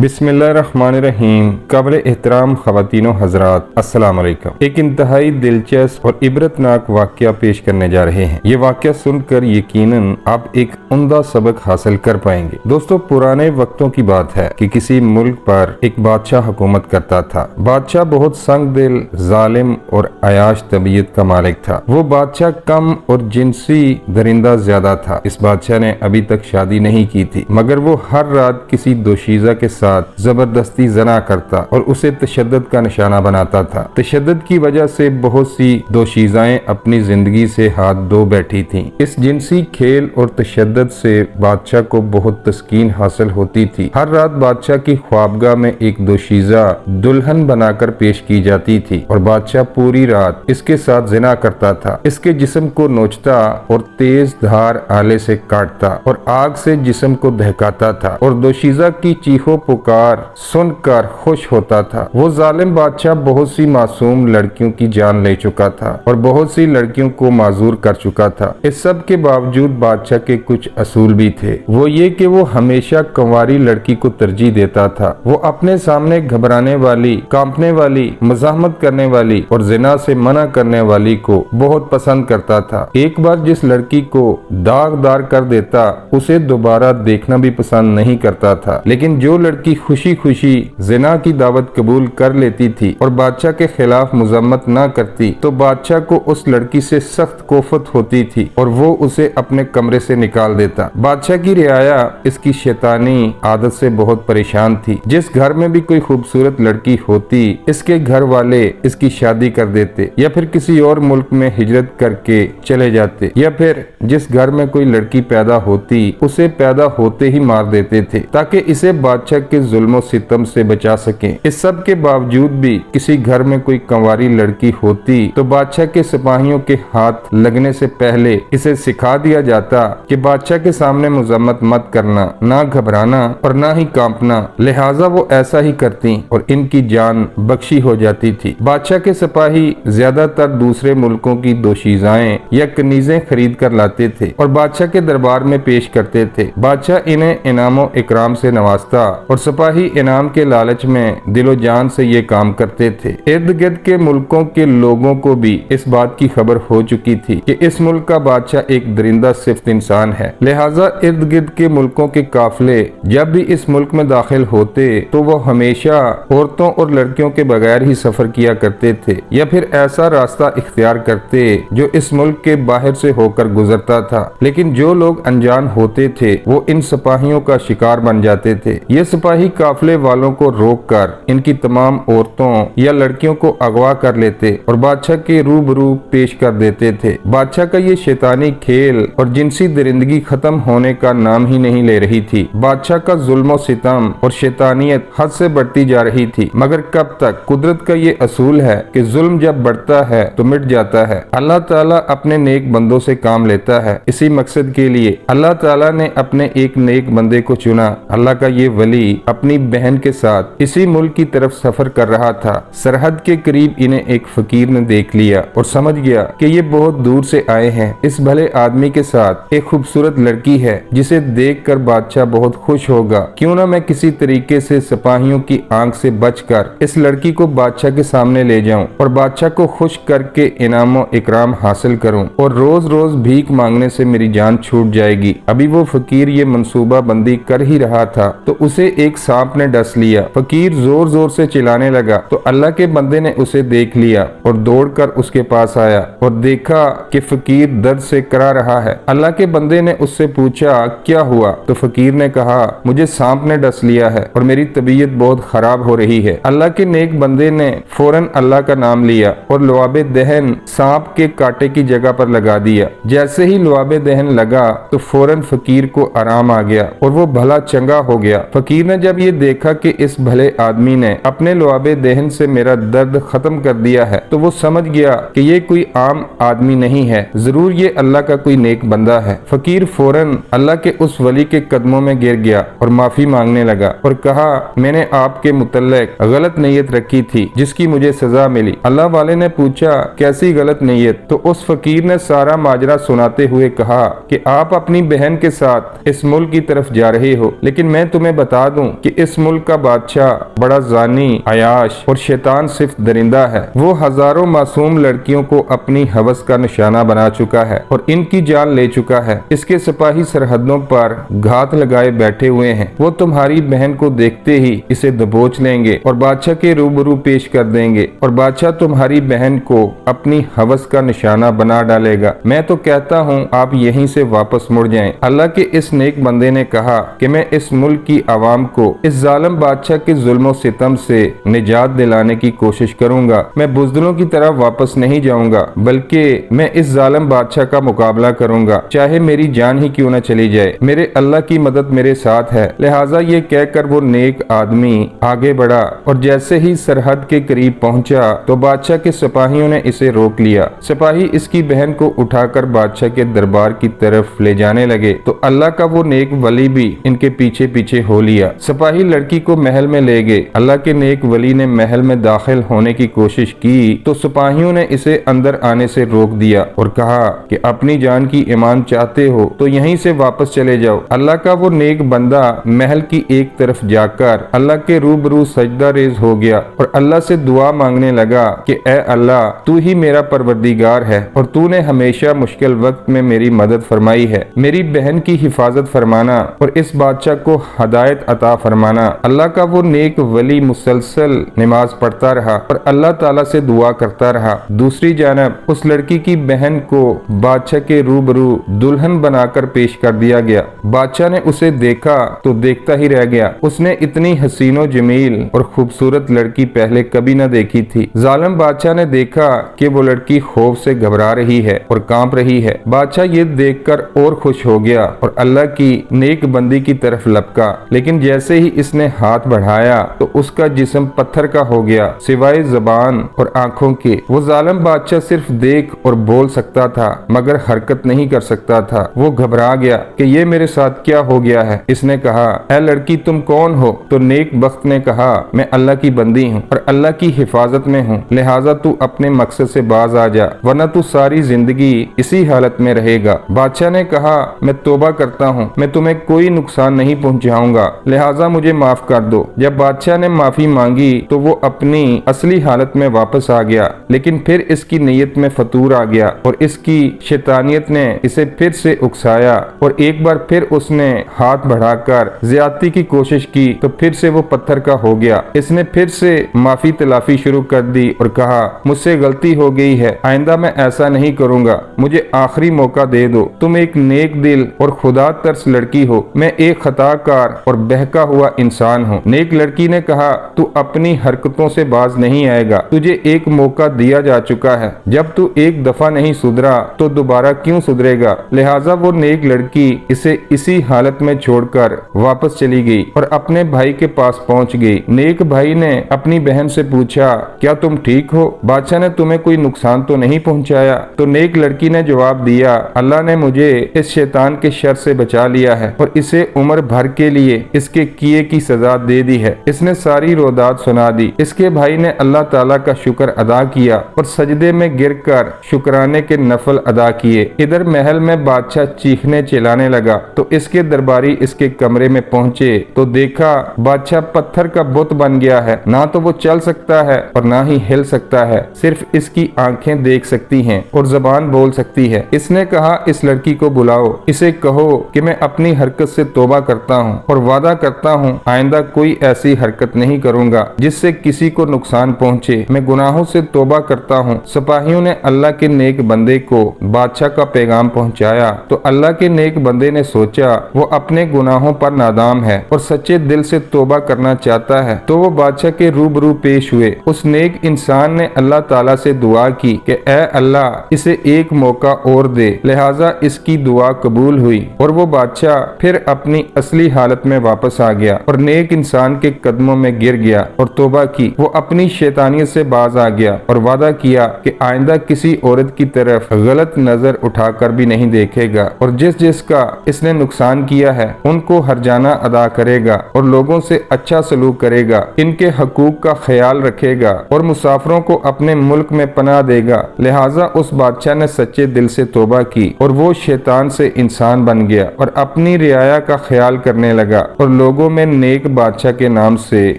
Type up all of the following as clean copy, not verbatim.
बिस्मिल्लाहिर्रहमानिर्रहीम। काबिल एहतराम ख़वातीन व हज़रात, अस्सलाम वालेकुम। एक इंतहाई दिलचस्प और इबरतनाक वाक़या पेश करने जा रहे हैं। ये वाक़या सुनकर यकीनन आप एक उम्दा सबक हासिल कर पाएंगे। दोस्तों, पुराने वक्तों की बात है कि किसी मुल्क पर एक बादशाह हुकूमत करता था। बादशाह बहुत संग दिल, जालिम और अयाश तबीयत का मालिक था। वो बादशाह कम और जिनसी दरिंदा ज्यादा था। इस बादशाह ने अभी तक शादी नहीं की थी, मगर वो हर रात किसी दोशीज़ा के साथ जबरदस्ती जना करता और उसे तशद्दुद का निशाना बनाता था। तशद्दुद की वजह से बहुत सी दोशीज़ाएं अपनी जिंदगी से हाथ धो बैठी थीं। इस जिनसी खेल और तशद्दुद से बादशाह को बहुत तस्कीन हासिल होती थी। हर रात बादशाह की ख्वाबगाह में एक दोशीज़ा दुल्हन बनाकर पेश की जाती थी और बादशाह पूरी रात इसके साथ जिना करता था। इसके जिस्म को नोचता और तेज धार आले से काटता और आग से जिस्म को दहकाता था और दोशीज़ा की चीखों पुकार सुनकर खुश होता था। वो जालिम बादशाह बहुत सी मासूम लड़कियों की जान ले चुका था और बहुत सी लड़कियों को माजूर कर चुका था। इस सब के बावजूद बादशाह के कुछ असूल भी थे। वो ये कि वो हमेशा कंवारी लड़की को तरजीह देता था। वो अपने सामने घबराने वाली, कांपने वाली, मज़ाहमत करने वाली और जिना से मना करने वाली को बहुत पसंद करता था। एक बार जिस लड़की को दागदार कर देता उसे दोबारा देखना भी पसंद नहीं करता था। लेकिन जो लड़की खुशी खुशी जिना की दावत कबूल कर लेती थी और बादशाह के खिलाफ मुजम्मत ना करती तो बादशाह को उस लड़की से सख्त कोफत होती थी और वो उसे अपने कमरे से निकाल देता। बादशाह की रियाया इसकी शैतानी आदत से बहुत परेशान थी। जिस घर में भी कोई खूबसूरत लड़की होती इसके घर वाले इसकी शादी कर देते या फिर किसी और मुल्क में हिजरत करके चले जाते, या फिर जिस घर में कोई लड़की पैदा होती उसे पैदा होते ही मार देते थे ताकि इसे बादशाह के जुल्म सितम से बचा सकें। इस सब के बावजूद भी किसी घर में कोई कंवारी लड़की होती तो बादशाह के सिपाहियों के हाथ लगने से पहले इसे सिखा दिया जाता कि बादशाह के सामने मुजम्मत मत करना, ना घबराना और ना ही कांपना। लिहाजा वो ऐसा ही करती और इनकी जान बख्शी हो जाती थी। बादशाह के सिपाही ज्यादातर दूसरे मुल्कों की दोशीज़ाएं या कनीजें खरीद कर लाते थे और बादशाह के दरबार में पेश करते थे। बादशाह इन्हें इनामो इकराम से नवाजता और सिपाही इनाम के लालच में दिलो जान से ये काम करते थे। इर्द गिर्द के मुल्कों के लोगों को भी इस बात की खबर हो चुकी थी कि इस मुल्क का बादशाह एक दरिंदा सिफ्त इंसान है। लिहाजा इर्द गिर्द के मुल्कों के काफिले जब भी इस मुल्क में दाखिल होते तो वो हमेशा औरतों और लड़कियों के बगैर ही सफर किया करते थे या फिर ऐसा रास्ता इख्तियार करते जो इस मुल्क के बाहर से होकर गुजरता था। लेकिन जो लोग अनजान होते थे वो इन सिपाहियों का शिकार बन जाते थे। ये सिपाही काफिले वालों को रोककर इनकी तमाम औरतों या लड़कियों को अगवा कर लेते और बादशाह के रूबरू पेश कर देते थे। बादशाह का ये शैतानी खेल और जिनसी दरिंदगी खत्म होने का नाम ही नहीं ले रही थी। बादशाह का जुल्म सितम और शैतानियत हद से बढ़ती जा रही थी। मगर कब तक? कुदरत का ये असूल है कि जुल्म जब बढ़ता है तो मिट जाता है। अल्लाह ताला अपने नेक बंदों से काम लेता है। इसी मकसद के लिए अल्लाह ताला ने अपने एक नेक बंदे को चुना। अल्लाह का ये वली अपनी बहन के साथ इसी मुल्क की तरफ सफर कर रहा था। सरहद के करीब इन्हें एक फकीर ने देख लिया और समझ गया कि ये बहुत दूर से आए हैं। इस भले आदमी के साथ एक खूबसूरत लड़की है जिसे देखकर बादशाह बहुत खुश होगा। क्यों ना मैं किसी तरीके से सिपाहियों की आंख से बचकर इस लड़की को बादशाह के सामने ले जाऊं और बादशाह को खुश करके इनामो इकराम हासिल करूं और रोज रोज भीख मांगने से मेरी जान छूट जाएगी। अभी वो फकीर ये मंसूबा बंदी कर ही रहा था तो उसे एक सांप ने डस लिया। फकीर जोर जोर से चिल्लाने लगा तो अल्लाह के बंदे ने उसे देख लिया और दौड़कर उसके पास आया और देखा कि फकीर दर्द से करा रहा है। अल्लाह के बंदे ने उससे पूछा क्या हुआ? तो फकीर ने कहा मुझे सांप ने डस लिया है और मेरी तबीयत बहुत खराब हो रही है। अल्लाह के नेक बंदे ने फौरन अल्लाह का नाम लिया और लुआबे दहन सांप के कांटे की जगह पर लगा दिया। जैसे ही लुआबे दहन लगा तो फौरन फकीर को आराम आ गया और वो भला चंगा हो गया। फकीर ने जब ये देखा कि इस भले आदमी ने अपने लुआबे दहन से मेरा दर्द खत्म कर दिया है तो वो समझ गया कि ये कोई आम आदमी नहीं है, जरूर ये अल्लाह का कोई नेक बंदा है। फकीर फौरन अल्लाह के उस वली के कदमों में गिर गया और माफी मांगने लगा और कहा मैंने आपके मुतल्लिक गलत नीयत रखी थी जिसकी मुझे सजा मिली। अल्लाह वाले ने पूछा कैसी गलत नीयत? तो उस फकीर ने सारा माजरा सुनाते हुए कहा कि आप अपनी बहन के साथ इस मुल्क की तरफ जा रहे हो, लेकिन मैं तुम्हें बता दूं कि इस मुल्क का बादशाह बड़ा जानी, अयाश और शैतान सिर्फ दरिंदा है। वो हजारों मासूम लड़कियों को अपनी हवस का निशाना बना चुका है और इनकी जान ले चुका है। इसके सिपाही सरहदों पर घात लगाए बैठे हुए हैं। वो तुम्हारी बहन को देखते ही इसे दबोच लेंगे और बादशाह के रूबरू पेश कर देंगे और बादशाह तुम्हारी बहन को अपनी हवस का निशाना बना डालेगा। मैं तो कहता हूँ आप यहीं से वापस मुड़ जाएं। अल्लाह के इस नेक बंदे ने कहा कि मैं इस मुल्क की आवाम को इस जालिम बादशाह के जुल्म सितम से निजात दिलाने की कोशिश करूंगा। मैं बुज़दिलों की तरह वापस नहीं जाऊंगा, बल्कि मैं इस जालिम बादशाह का मुकाबला करूंगा, चाहे मेरी जान ही क्यों न चली जाए। मेरे अल्लाह की मदद मेरे साथ है। लिहाजा ये कहकर वो नेक आदमी आगे बढ़ा और जैसे ही सरहद के करीब पहुंचा तो बादशाह के सिपाहियों ने इसे रोक लिया। सिपाही इसकी बहन को उठाकर बादशाह के दरबार की तरफ ले जाने लगे तो अल्लाह का वो नेक वली भी इनके पीछे पीछे हो लिया। सिपाही लड़की को महल में ले गए। अल्लाह के नेक वली ने महल में दाखिल होने की कोशिश की तो सिपाहियों ने इसे अंदर आने से रोक दिया और कहा कि अपनी जान की ईमान चाहते हो तो यहीं से वापस चले जाओ। अल्लाह का वो नेक बंदा महल की एक तरफ जाकर अल्लाह के रूबरू सजदा रेज हो गया और अल्लाह से दुआ मांगने लगा कि ए अल्लाह, तू ही मेरा परवरदिगार है और तूने हमेशा मुश्किल वक्त में मेरी मदद फरमाई है। मेरी बहन की हिफाजत फरमाना और इस बादशाह को हदायत अता फरमाना। अल्लाह का वो नेक वली मुसलसल नमाज पढ़ता रहा और अल्लाह ताला से दुआ करता रहा। दूसरी जानब उस लड़की की बहन को बादशाह के रूबरू दुल्हन बनाकर पेश कर दिया गया। बादशाह ने उसे देखा तो देखता ही रह गया। उसने इतनी हसीनो जमील और खूबसूरत लड़की पहले कभी न देखी थी। जालिम बादशाह ने देखा कि वो लड़की खौफ से घबरा रही है और कांप रही है। बादशाह ये देखकर और खुश हो गया और अल्लाह की नेक बंदी की तरफ लपका, लेकिन जैसे ही इसने हाथ बढ़ाया तो उसका जिस्म पत्थर का हो गया सिवाय जबान और आंखों के। वो जालिम बादशाह सिर्फ देख और बोल सकता था मगर हरकत नहीं कर सकता था। वो घबरा गया कि ये मेरे साथ क्या हो गया है। इसने कहा, ऐ लड़की तुम कौन हो? तो नेक बख्त ने कहा, मैं अल्लाह की बंदी हूँ और अल्लाह की हिफाजत में हूँ, लिहाजा तू अपने मकसद से बाज आ जा वरना तू सारी जिंदगी इसी हालत में रहेगा। बादशाह ने कहा, मैं तौबा करता हूँ, मैं तुम्हें कोई नुकसान नहीं पहुँचाऊंगा, लिहाजा मुझे माफ कर दो। जब बादशाह ने माफी मांगी तो वो अपनी असली हालत में वापस आ गया, लेकिन फिर इसकी नीयत में फतूर आ गया और इसकी शैतानियत ने इसे फिर से उकसाया और एक बार फिर उसने हाथ बढ़ाकर ज्यादती की कोशिश की तो फिर से वो पत्थर का हो गया। इसने फिर से माफी तलाफी शुरू कर दी और कहा, मुझसे गलती हो गई है, आइंदा मैं ऐसा नहीं करूंगा, मुझे आखिरी मौका दे दो। तुम एक नेक दिल और खुदा तरस लड़की हो, मैं एक खताकार और बहका हुआ इंसान हूँ। नेक लड़की ने कहा, तू अपनी हरकतों से बाज नहीं आएगा, तुझे एक मौका दिया जा चुका है, जब तू एक दफा नहीं सुधरा तो दोबारा क्यों सुधरेगा। लिहाजा वो नेक लड़की इसे इसी हालत में छोड़कर वापस चली गई और अपने भाई के पास पहुंच गई। नेक भाई ने अपनी बहन से पूछा, क्या तुम ठीक हो? बादशाह ने तुम्हें कोई नुकसान तो नहीं पहुंचाया? तो नेक लड़की ने जवाब दिया, अल्लाह ने मुझे इस शैतान के शर से बचा लिया है और इसे उम्र भर के लिए इसके किए की सजा दे दी है। इसने सारी रोदात सुना दी। इसके भाई ने अल्लाह ताला का शुक्र अदा किया और सजदे में गिरकर शुक्राने के नफल अदा किए। इधर महल में बादशाह चीखने चिल्लाने लगा तो इसके दरबारी इसके कमरे में पहुंचे तो देखा बादशाह पत्थर का बुत बन गया है। ना तो वो चल सकता है और ना ही हिल सकता है, सिर्फ इसकी आंखें देख सकती हैं और जबान बोल सकती है। इसने कहा, इस लड़की को बुलाओ, इसे कहो कि मैं अपनी हरकत से तौबा करता हूँ और वादा करता हूँ आइंदा कोई ऐसी हरकत नहीं करूंगा जिससे किसी को नुकसान पहुँचे। मैं गुनाहों से तौबा करता हूँ। सिपाहियों ने अल्लाह के नेक बंदे को बादशाह का पैगाम पहुँचाया तो अल्लाह के नेक बंदे ने सोचा वो अपने गुनाहों पर नादाम है और सच्चे दिल से तौबा करना चाहता है, तो वो बादशाह के रूबरू पेश हुए। उस नेक इंसान ने अल्लाह ताला से दुआ की कि ए अल्लाह, इसे एक मौका और दे। लिहाजा इसकी दुआ कबूल हुई और वो बादशाह फिर अपनी असली हालत में वापस आ गया और नेक इंसान के कदमों में गिर गया और तौबा की। वो अपनी शैतानियत से बाज आ गया और वादा किया कि आइंदा किसी औरत की तरफ गलत नजर उठाकर भी नहीं देखेगा और जिस जिसका इसने नुकसान किया है उनको हर्जाना अदा करेगा और लोगों से अच्छा सलूक करेगा, इनके हकूक का ख्याल रखेगा और मुसाफिरों को अपने मुल्क में पनाह देगा। लिहाजा उस बादशाह ने सच्चे दिल से तौबा की और वो शैतान से इंसान बन गया और अपनी रियाया का ख्याल करने लगा और लोगों लोगों में नेक बादशाह के नाम से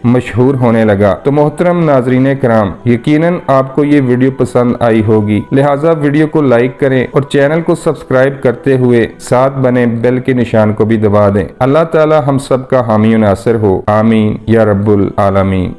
मशहूर होने लगा। तो मोहतरम नाजरीन कराम, यकीनन आपको ये वीडियो पसंद आई होगी, लिहाजा वीडियो को लाइक करें और चैनल को सब्सक्राइब करते हुए साथ बने बेल के निशान को भी दबा दें। अल्लाह ताला हम सब का हामी नासिर हो। आमीन या रब्बुल आलमीन।